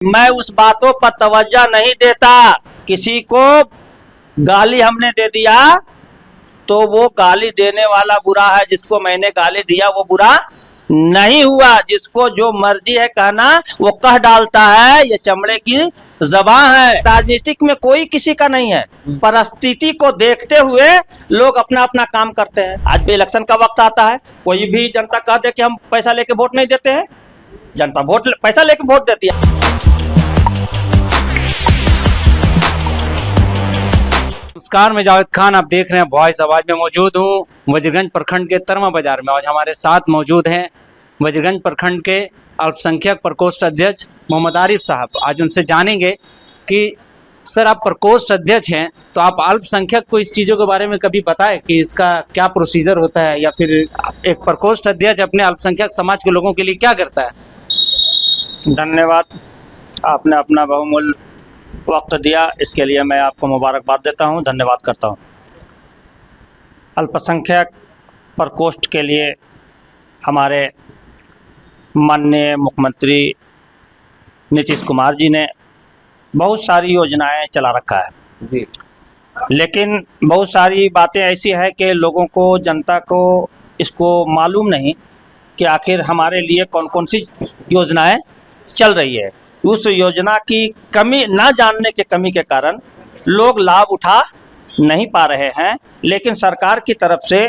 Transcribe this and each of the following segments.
मैं उस बातों पर तवज्जो नहीं देता। किसी को गाली हमने दे दिया तो वो गाली देने वाला बुरा है, जिसको मैंने गाली दिया वो बुरा नहीं हुआ। जिसको जो मर्जी है कहना वो कह डालता है, ये चमड़े की ज़बान है। राजनीतिक में कोई किसी का नहीं है, परिस्थिति को देखते हुए लोग अपना अपना काम करते हैं। आज भी इलेक्शन का वक्त आता है, कोई भी जनता कह दे कि हम पैसा लेके वोट नहीं देते हैं, जनता पैसा लेके वोट देती है। नमस्कार, मैं जावेद खान, आप देख रहे हैं वॉइस आवाज में मौजूद हूँ वजीरगंज प्रखंड के तरमा बाजार में। आज हमारे साथ मौजूद हैं वजीरगंज प्रखंड के अल्पसंख्यक प्रकोष्ठ अध्यक्ष मोहम्मद आरिफ साहब। आज उनसे जानेंगे कि सर, आप प्रकोष्ठ अध्यक्ष हैं तो आप अल्पसंख्यक को इस चीज़ों के बारे में कभी बताएं कि इसका क्या प्रोसीजर होता है, या फिर एक प्रकोष्ठ अध्यक्ष अपने अल्पसंख्यक समाज के लोगों के लिए क्या करता है। धन्यवाद, आपने अपना बहुमूल्य वक्त दिया, इसके लिए मैं आपको मुबारकबाद देता हूं, धन्यवाद करता हूं। अल्पसंख्यक प्रकोष्ठ के लिए हमारे माननीय मुख्यमंत्री नीतीश कुमार जी ने बहुत सारी योजनाएं चला रखा है जी, लेकिन बहुत सारी बातें ऐसी हैं कि लोगों को, जनता को इसको मालूम नहीं कि आखिर हमारे लिए कौन कौन सी योजनाएं चल रही है। उस योजना की कमी, ना जानने के कमी के कारण लोग लाभ उठा नहीं पा रहे हैं। लेकिन सरकार की तरफ से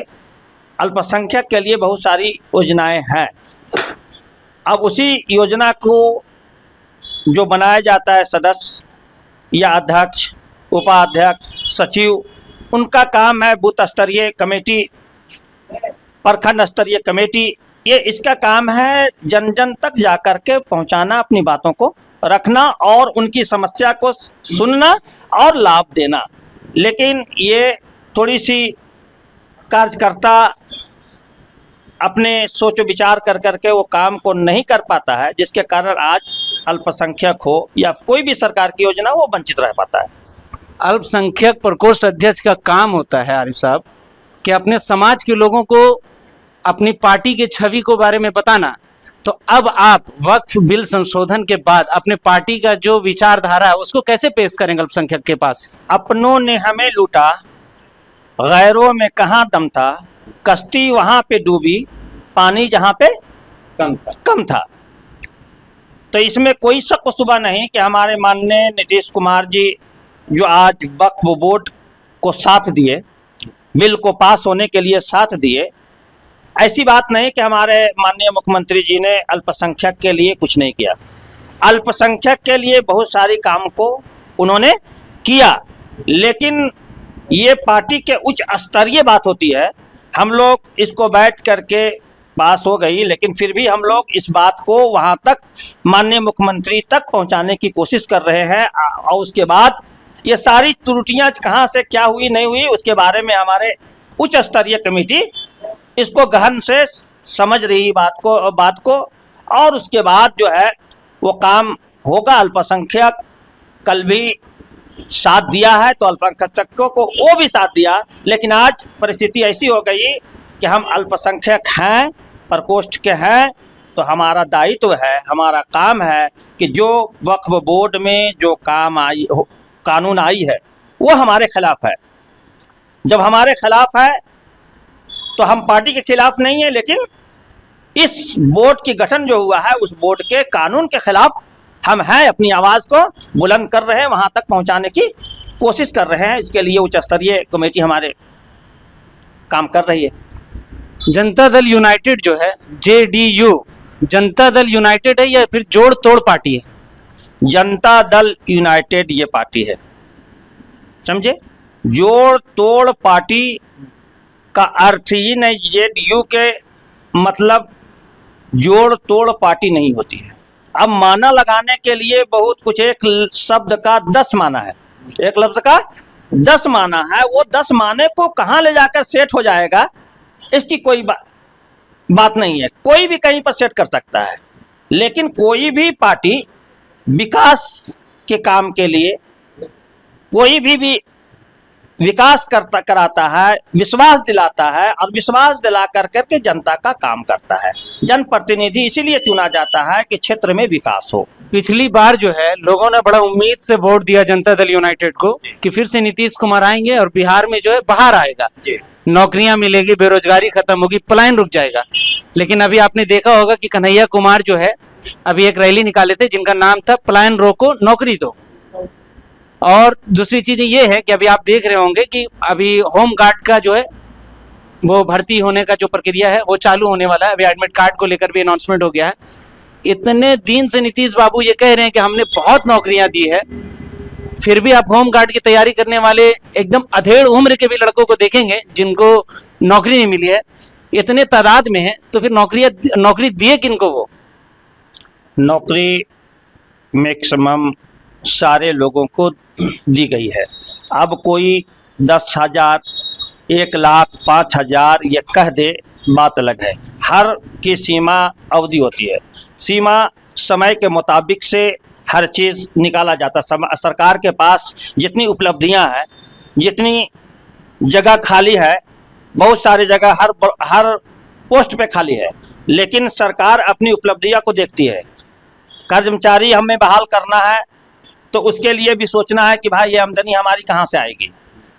अल्पसंख्यक के लिए बहुत सारी योजनाएं हैं। अब उसी योजना को जो बनाया जाता है, सदस्य या अध्यक्ष, उपाध्यक्ष, सचिव, उनका काम है बूथ स्तरीय कमेटी, प्रखंड स्तरीय कमेटी, ये इसका काम है जन जन तक जाकर के पहुंचाना, अपनी बातों को रखना और उनकी समस्या को सुनना और लाभ देना। लेकिन ये थोड़ी सी कार्यकर्ता अपने सोच विचार कर करके वो काम को नहीं कर पाता है, जिसके कारण आज अल्पसंख्यक हो या कोई भी सरकार की योजना वो वंचित रह पाता है। अल्पसंख्यक प्रकोष्ठ अध्यक्ष का काम होता है आरिफ साहब कि अपने समाज के लोगों को अपनी पार्टी के छवि को बारे में बताना। तो अब आप वक्फ बिल संशोधन के बाद अपने पार्टी का जो विचारधारा है उसको कैसे पेश करेंगे अल्पसंख्यक के पास। अपनों ने हमें लूटा, गैरों में कहाँ दम था, कश्ती वहाँ पे डूबी, पानी जहाँ पे कम था। तो इसमें कोई शक व शुबा नहीं कि हमारे माननीय नीतीश कुमार जी जो आज वक्फ बोर्ड को साथ दिए, बिल को पास होने के लिए साथ दिए, ऐसी बात नहीं कि हमारे माननीय मुख्यमंत्री जी ने अल्पसंख्यक के लिए कुछ नहीं किया। अल्पसंख्यक के लिए बहुत सारी काम को उन्होंने किया, लेकिन ये पार्टी के उच्च स्तरीय बात होती है। हम लोग इसको बैठ करके पास हो गई, लेकिन फिर भी हम लोग इस बात को वहाँ तक माननीय मुख्यमंत्री तक पहुँचाने की कोशिश कर रहे हैं। और उसके बाद ये सारी त्रुटियाँ कहाँ से क्या हुई नहीं हुई, उसके बारे में हमारे उच्च स्तरीय कमेटी इसको गहन से समझ रही बात को और उसके बाद जो है वो काम होगा। अल्पसंख्यक कल भी साथ दिया है तो अल्पसंख्यकों को वो भी साथ दिया, लेकिन आज परिस्थिति ऐसी हो गई कि हम अल्पसंख्यक हैं, प्रकोष्ठ के हैं, तो हमारा दायित्व है, हमारा काम है कि जो वक्फ बोर्ड में जो कानून आई है वो हमारे खिलाफ है। जब हमारे खिलाफ है तो हम पार्टी के खिलाफ नहीं है, लेकिन इस बोर्ड की गठन जो हुआ है उस बोर्ड के कानून के खिलाफ हम हैं। अपनी आवाज़ को बुलंद कर रहे हैं, वहां तक पहुंचाने की कोशिश कर रहे हैं। इसके लिए उच्च स्तरीय कमेटी हमारे काम कर रही है। जनता दल यूनाइटेड जो है, JDU, जनता दल यूनाइटेड है या फिर जोड़ तोड़ पार्टी है? जनता दल यूनाइटेड ये पार्टी है, समझे। जोड़ तोड़ पार्टी का अर्थ ही नहीं, JDU के मतलब जोड़ तोड़ पार्टी नहीं होती है। अब माना लगाने के लिए बहुत कुछ, एक शब्द का 10 माना है, एक लफ्ज का 10 माना है। वो 10 माने को कहाँ ले जाकर सेट हो जाएगा, इसकी कोई बात नहीं है। कोई भी कहीं पर सेट कर सकता है, लेकिन कोई भी पार्टी विकास के काम के लिए कोई भी विकास कराता है, विश्वास दिलाता है और विश्वास दिला कर करके जनता का काम करता है। जनप्रतिनिधि इसीलिए चुना जाता है कि क्षेत्र में विकास हो। पिछली बार जो है लोगों ने बड़ा उम्मीद से वोट दिया जनता दल यूनाइटेड को कि फिर से नीतीश कुमार आएंगे और बिहार में जो है बाहर आएगा, नौकरियां मिलेगी, बेरोजगारी खत्म होगी, पलायन रुक जाएगा। लेकिन अभी आपने देखा होगा कि कन्हैया कुमार जो है अभी एक रैली निकाले थे जिनका नाम था पलायन रोको नौकरी दो। और दूसरी चीज ये है कि अभी आप देख रहे होंगे कि अभी होम गार्ड का जो है वो भर्ती होने का जो प्रक्रिया है वो चालू होने वाला है। अभी एडमिट कार्ड को लेकर भी अनाउंसमेंट हो गया है। इतने दिन से नीतीश बाबू ये कह रहे हैं कि हमने बहुत नौकरियां दी है, फिर भी आप होम गार्ड की तैयारी करने वाले एकदम अधेड़ उम्र के भी लड़कों को देखेंगे जिनको नौकरी नहीं मिली है, इतने तादाद में है, तो फिर नौकरी दिए किनको वो? नौकरी मैक्सिमम सारे लोगों को दी गई है। अब कोई 10,000, 1,00,000, 5,000 ये कह दे, बात अलग है। हर की सीमा अवधि होती है, सीमा समय के मुताबिक से हर चीज़ निकाला जाता है। सरकार के पास जितनी उपलब्धियां हैं, जितनी जगह खाली है, बहुत सारी जगह हर पोस्ट पे खाली है, लेकिन सरकार अपनी उपलब्धियां को देखती है। कर्मचारी हमें बहाल करना है तो उसके लिए भी सोचना है कि भाई ये आमदनी हमारी कहाँ से आएगी,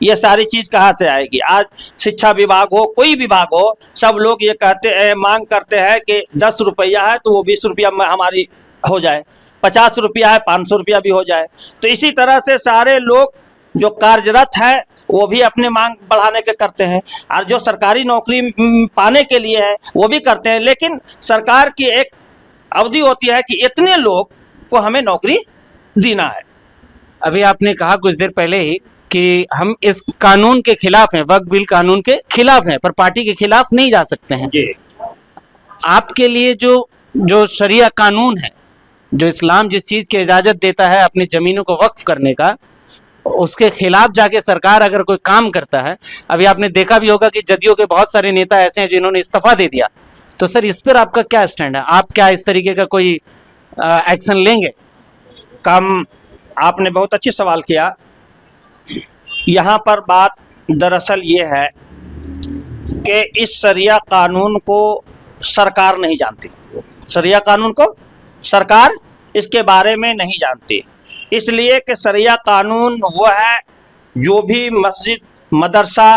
ये सारी चीज़ कहाँ से आएगी। आज शिक्षा विभाग हो, कोई विभाग हो, सब लोग ये कहते हैं, मांग करते हैं कि 10 रुपया है तो वो 20 रुपया में हमारी हो जाए, 50 रुपया है 500 रुपया भी हो जाए। तो इसी तरह से सारे लोग जो कार्यरत हैं वो भी अपने मांग बढ़ाने के करते हैं, और जो सरकारी नौकरी पाने के लिए है वो भी करते हैं। लेकिन सरकार की एक अवधि होती है कि इतने लोग को हमें नौकरी देना है। अभी आपने कहा कुछ देर पहले ही कि हम इस कानून के खिलाफ हैं, वक्फ बिल कानून के खिलाफ हैं, पर पार्टी के खिलाफ नहीं जा सकते हैं। जी। आपके लिए जो शरिया कानून है, जो इस्लाम जिस चीज की इजाजत देता है अपनी जमीनों को वक्फ करने का, उसके खिलाफ जाके सरकार अगर कोई काम करता है, अभी आपने देखा भी होगा कि जदयू के बहुत सारे नेता ऐसे हैं जिन्होंने इस्तीफा दे दिया, तो सर इस पर आपका क्या स्टैंड है? आप क्या इस तरीके का कोई एक्शन लेंगे? काम आपने बहुत अच्छी सवाल किया। यहाँ पर बात दरअसल ये है कि इस शरिया कानून को सरकार नहीं जानती, शरिया कानून को सरकार इसके बारे में नहीं जानती, इसलिए कि शरिया कानून वो है जो भी मस्जिद, मदरसा,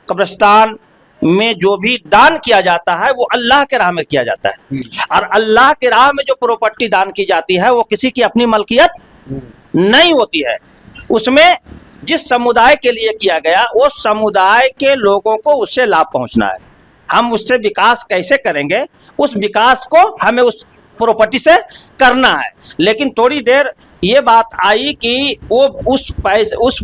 कब्रिस्तान में जो भी दान किया जाता है वो अल्लाह के राह में किया जाता है, और अल्लाह के राह में जो प्रॉपर्टी दान की जाती है वो किसी की अपनी मलकियत नहीं होती है। उसमें जिस समुदाय के लिए किया गया वो समुदाय के लोगों को उससे लाभ पहुंचना है। हम उससे विकास कैसे करेंगे, उस विकास को हमें उस प्रॉपर्टी से करना है। लेकिन थोड़ी देर ये बात आई कि वो उस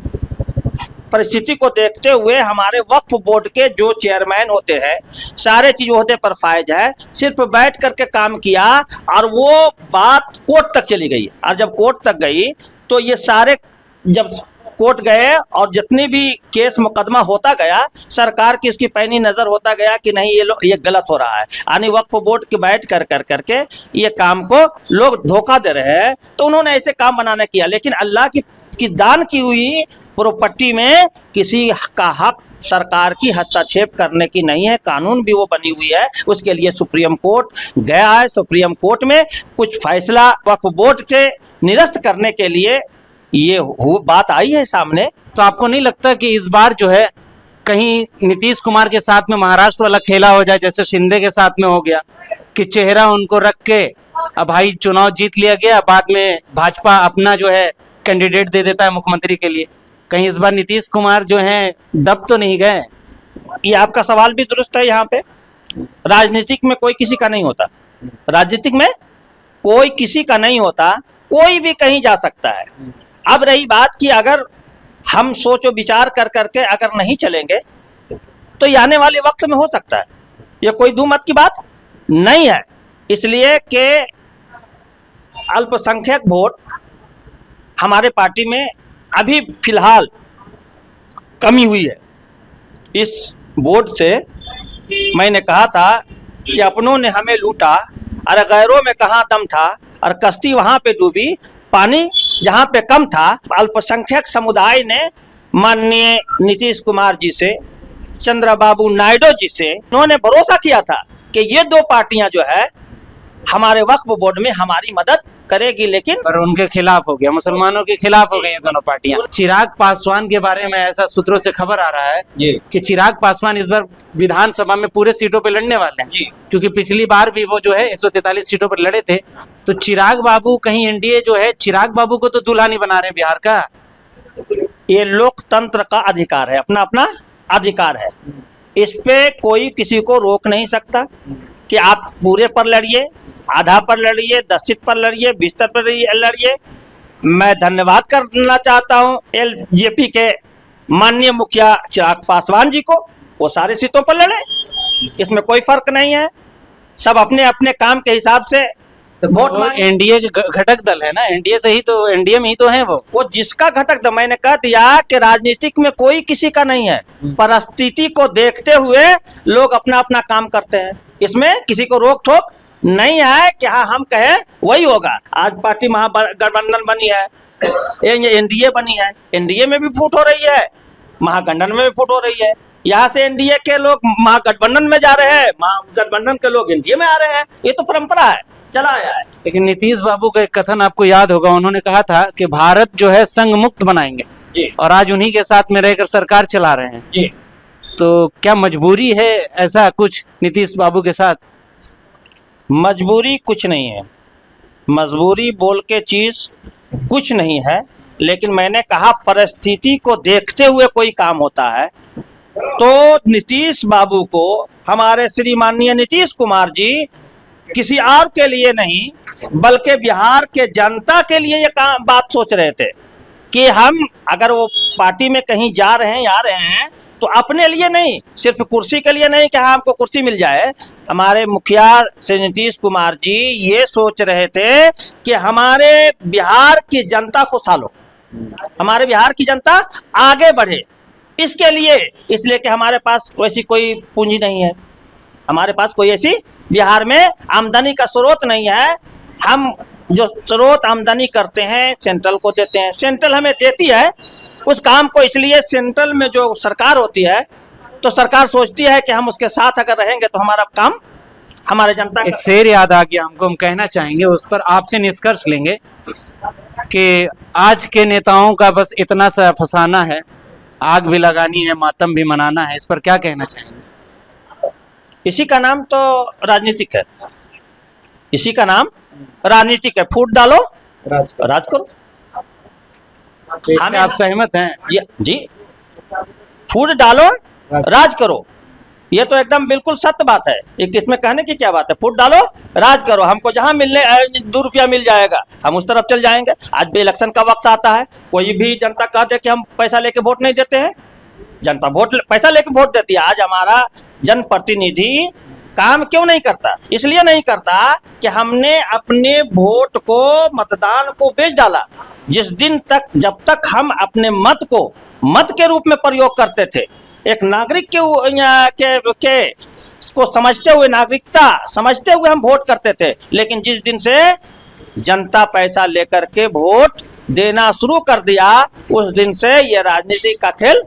परिस्थिति को देखते हुए हमारे वक्फ बोर्ड के जो चेयरमैन होते हैं, सारे चीज होते पर फायज है, सिर्फ बैठ करके काम किया, और वो बात कोर्ट तक चली गई। और जब कोर्ट तक गई तो ये सारे जब कोर्ट गए और जितनी भी केस मुकदमा होता गया, सरकार की इसकी पैनी नजर होता गया कि नहीं ये गलत हो रहा है, यानी वक्फ बोर्ड के बैठ कर करके ये काम को लोग धोखा दे रहे हैं, तो उन्होंने ऐसे काम बनाने किया। लेकिन अल्लाह की दान की हुई प्रॉपर्टी में किसी का हक सरकार की हस्तक्षेप करने की नहीं है। कानून भी वो बनी हुई है, उसके लिए सुप्रीम कोर्ट गया है। सुप्रीम कोर्ट में कुछ फैसला वक्फ बोर्ड से निरस्त करने के लिए ये बात आई है सामने। तो आपको नहीं लगता कि इस बार जो है कहीं नीतीश कुमार के साथ में महाराष्ट्र वाला खेला हो जाए, जैसे शिंदे के साथ में हो गया कि चेहरा उनको रख के अब भाई चुनाव जीत लिया गया, बाद में भाजपा अपना जो है कैंडिडेट दे देता है मुख्यमंत्री के लिए? कहीं इस बार नीतीश कुमार जो हैं दब तो नहीं गए? ये आपका सवाल भी दुरुस्त है। यहाँ पे राजनीतिक में कोई किसी का नहीं होता, राजनीतिक में कोई किसी का नहीं होता, कोई भी कहीं जा सकता है। अब रही बात कि अगर हम सोचो विचार कर करके अगर नहीं चलेंगे तो ये आने वाले वक्त में हो सकता है, ये कोई दो मत की बात नहीं है। इसलिए कि अल्पसंख्यक वोट हमारे पार्टी में अभी फिलहाल कमी हुई है। इस वोट से मैंने कहा था कि अपनों ने हमें लूटा और गैरों में कहाँ दम था, और कश्ती वहाँ पे डूबी, पानी जहाँ पे कम था। अल्पसंख्यक समुदाय ने माननीय नीतीश कुमार जी से, चंद्रबाबू नायडू जी से उन्होंने भरोसा किया था कि ये दो पार्टियां जो है हमारे वक्फ बोर्ड में हमारी मदद करेगी, लेकिन पर उनके खिलाफ हो गया, मुसलमानों के खिलाफ हो गई ये दोनों पार्टियां। चिराग पासवान के बारे में ऐसा सूत्रों से खबर आ रहा है कि चिराग पासवान इस बार विधानसभा में पूरे सीटों पे लड़ने वाले हैं, क्योंकि पिछली बार भी वो जो है 143 सीटों पर लड़े थे। तो चिराग बाबू कहीं एनडीए जो है चिराग बाबू को तो दुल्हा नहीं बना रहे बिहार का। ये लोकतंत्र का अधिकार है, अपना अपना अधिकार है, इस पे कोई किसी को रोक नहीं सकता कि आप पूरे पर लड़िए, आधा पर लड़िए, 10 सीट पर लड़िए, 20 पर लड़िए। मैं धन्यवाद करना चाहता हूं एलजेपी के माननीय मुखिया चिराग पासवान जी को, वो सारे सीटों पर लड़े, इसमें कोई फर्क नहीं है, सब अपने अपने काम के हिसाब से वोट मांगे। एनडीए के घटक दल है ना, एनडीए से ही तो, एनडीए में ही तो है वो जिसका घटक दल, मैंने कह दिया कि राजनीतिक में कोई किसी का नहीं है, परिस्थिति को देखते हुए लोग अपना अपना काम करते हैं, इसमें किसी को रोक टोक नहीं है कि हाँ हम कहें वही होगा। आज पार्टी महागठबंधन बनी है, एनडीए बनी है, एनडीए में भी फूट हो रही है, महागठबंधन में भी फूट हो रही है। यहाँ से एनडीए के लोग महागठबंधन में जा रहे हैं, महागठबंधन के लोग एनडीए में आ रहे हैं, ये तो परंपरा है, चला आया है। लेकिन नीतीश बाबू का एक कथन आपको याद होगा, उन्होंने कहा था कि भारत जो है संघ मुक्त बनाएंगे जी। और आज उन्हीं के साथ में रहकर सरकार चला रहे हैं जी। तो क्या मजबूरी है ऐसा कुछ नीतीश बाबू के साथ? मजबूरी कुछ नहीं है, मजबूरी बोल के चीज कुछ नहीं है, लेकिन मैंने कहा परिस्थिति को देखते हुए कोई काम होता है। तो नीतीश बाबू को हमारे श्री माननीय नीतीश कुमार जी किसी और के लिए नहीं बल्कि बिहार के जनता के लिए ये काम बात सोच रहे थे कि हम अगर वो पार्टी में कहीं जा रहे हैं, आ रहे हैं, तो अपने लिए नहीं, सिर्फ कुर्सी के लिए नहीं कि हाँ हमको कुर्सी मिल जाए। हमारे मुखिया श्री नीतीश कुमार जी ये सोच रहे थे कि हमारे बिहार की जनता खुशहाल हो, हमारे बिहार की जनता आगे बढ़े, इसके लिए, इसलिए कि हमारे पास वैसी कोई पूंजी नहीं है, हमारे पास कोई ऐसी बिहार में आमदनी का स्रोत नहीं है। हम जो स्रोत आमदनी करते हैं सेंट्रल को देते हैं, सेंट्रल हमें देती है उस काम को, इसलिए सेंट्रल में जो सरकार होती है तो सरकार सोचती है कि हम उसके साथ अगर रहेंगे तो हमारा काम हमारे जनता। एक शेर याद आ गया हमको, हम कहना चाहेंगे, उस पर आपसे निष्कर्ष लेंगे कि आज के नेताओं का बस इतना सा फसाना है, आग भी लगानी है, मातम भी मनाना है, इस पर क्या कहना चाहेंगे? इसी का नाम तो राजनीतिक है, इसी का नाम राजनीतिक है। फूट डालो, राज करो। आप सहमत हैं? जी, फूट डालो, राज करो, ये तो एकदम बिल्कुल सत्य बात है, इसमें कहने की क्या बात है। फूट डालो, राज करो, हमको जहां मिलने 2 रुपया मिल जाएगा हम उस तरफ चल जाएंगे। आज भी इलेक्शन का वक्त आता है, कोई भी जनता कह दे कि हम पैसा लेके वोट नहीं देते हैं, जनता पैसा लेके वोट देती है। आज हमारा जनप्रतिनिधि काम क्यों नहीं करता? इसलिए नहीं करता कि हमने अपने वोट को, मतदान को बेच डाला। जिस दिन तक, जब तक हम अपने मत को मत के रूप में प्रयोग करते थे, एक नागरिक के को समझते हुए, नागरिकता समझते हुए हम वोट करते थे, लेकिन जिस दिन से जनता पैसा लेकर के वोट देना शुरू कर दिया, उस दिन से ये राजनीति का खेल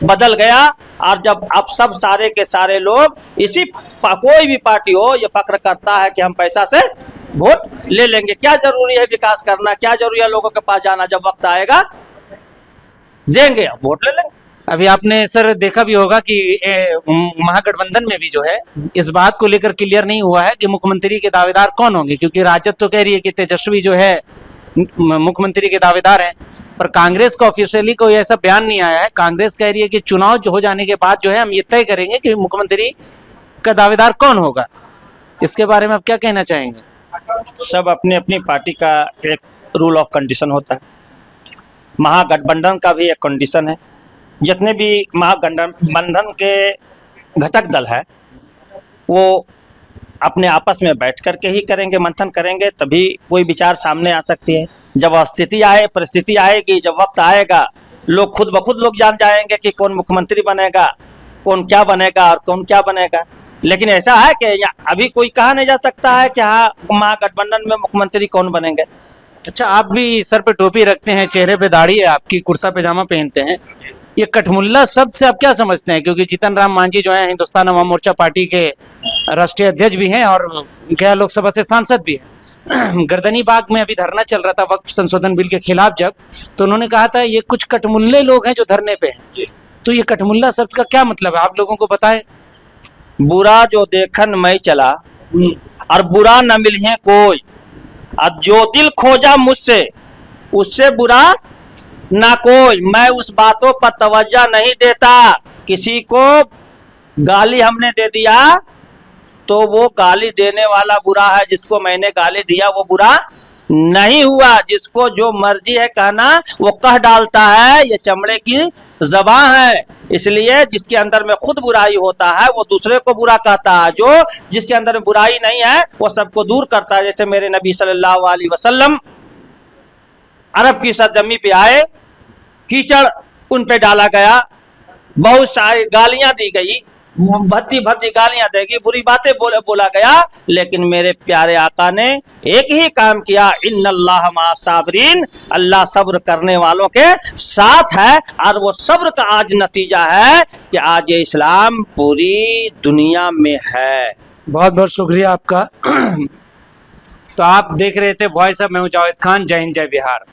बदल गया। और जब अब सब सारे के सारे लोग कोई भी पार्टी हो ये फक्र करता है कि हम पैसा से वोट ले लेंगे। क्या जरूरी है विकास करना, क्या जरूरी है लोगों के पास जाना? जब वक्त आएगा देंगे, वोट ले लेंगे। अभी आपने सर देखा भी होगा कि महागठबंधन में भी जो है इस बात को लेकर क्लियर नहीं हुआ है कि मुख्यमंत्री के दावेदार कौन होंगे, क्योंकि राजद तो कह रही है कि तेजस्वी जो है मुख्यमंत्री के दावेदार हैं, पर कांग्रेस का ऑफिशियली कोई ऐसा बयान नहीं आया है। कांग्रेस कह रही है कि चुनाव जो हो जाने के बाद जो है हम ये तय करेंगे कि मुख्यमंत्री का दावेदार कौन होगा। इसके बारे में आप क्या कहना चाहेंगे? सब अपनी अपनी पार्टी का एक रूल ऑफ कंडीशन होता है, महागठबंधन का भी एक कंडीशन है। जितने भी महागठबंधन के घटक दल है वो अपने आपस में बैठ करके ही करेंगे, मंथन करेंगे, तभी कोई विचार सामने आ सकती है। जब स्थिति आए, परिस्थिति आएगी, जब वक्त आएगा, लोग खुद ब खुद लोग जान जाएंगे कि कौन मुख्यमंत्री बनेगा, कौन क्या बनेगा और कौन क्या बनेगा। लेकिन ऐसा है कि अभी कोई कहा नहीं जा सकता है कि हाँ महागठबंधन में मुख्यमंत्री कौन बनेंगे। अच्छा, आप भी सर पे टोपी रखते हैं, चेहरे पे दाढ़ी है आपकी, कुर्ता पैजामा पहनते हैं, ये कठमुल्ला शब्द से आप क्या समझते हैं? क्योंकि जीतन राम मांझी जो है हिंदुस्तान अवाम मोर्चा पार्टी के राष्ट्रीय अध्यक्ष भी हैं और गया लोकसभा से सांसद भी हैं। गर्दनी बाग में अभी धरना चल रहा था वक्फ संशोधन बिल के खिलाफ, जब तो उन्होंने कहा था ये कुछ कठमुल्ले लोग हैं जो धरने पे हैं। तो ये कठमुल्ला शब्द का क्या मतलब है, आप लोगों को बताएं। बुरा जो देखन मैं चला और बुरा न मिलिए कोई, अब जो दिल खोजा मुझसे उससे बुरा ना कोई। मैं उस बातों पर तवज्जो नहीं देता। किसी को गाली हमने दे दिया तो वो गाली देने वाला बुरा है, जिसको मैंने गाली दिया वो बुरा नहीं हुआ। जिसको जो मर्जी है कहना वो कह डालता है, ये चमड़े की ज़बान है। इसलिए जिसके अंदर में खुद बुराई होता है वो दूसरे को बुरा कहता है, जो जिसके अंदर में बुराई नहीं है वो सबको दूर करता है। जैसे मेरे नबी सल्लल्लाहु अलैहि वसल्लम अरब की सरजमी पे आए, कीचड़ उन पे डाला गया, बहुत सारी गालियां दी गई, भद्दी भद्दी गालियां देगी, बुरी बातें बोला गया, लेकिन मेरे प्यारे आका ने एक ही काम किया, इन्नल्लाह मा साबरीन, अल्लाह सब्र करने वालों के साथ है। और वो सब्र का आज नतीजा है कि आज ये इस्लाम पूरी दुनिया में है। बहुत बहुत शुक्रिया आपका। तो आप देख रहे थे वॉइस ऑफ, मैं हूं जावेद खान। जय हिंद, जय बिहार।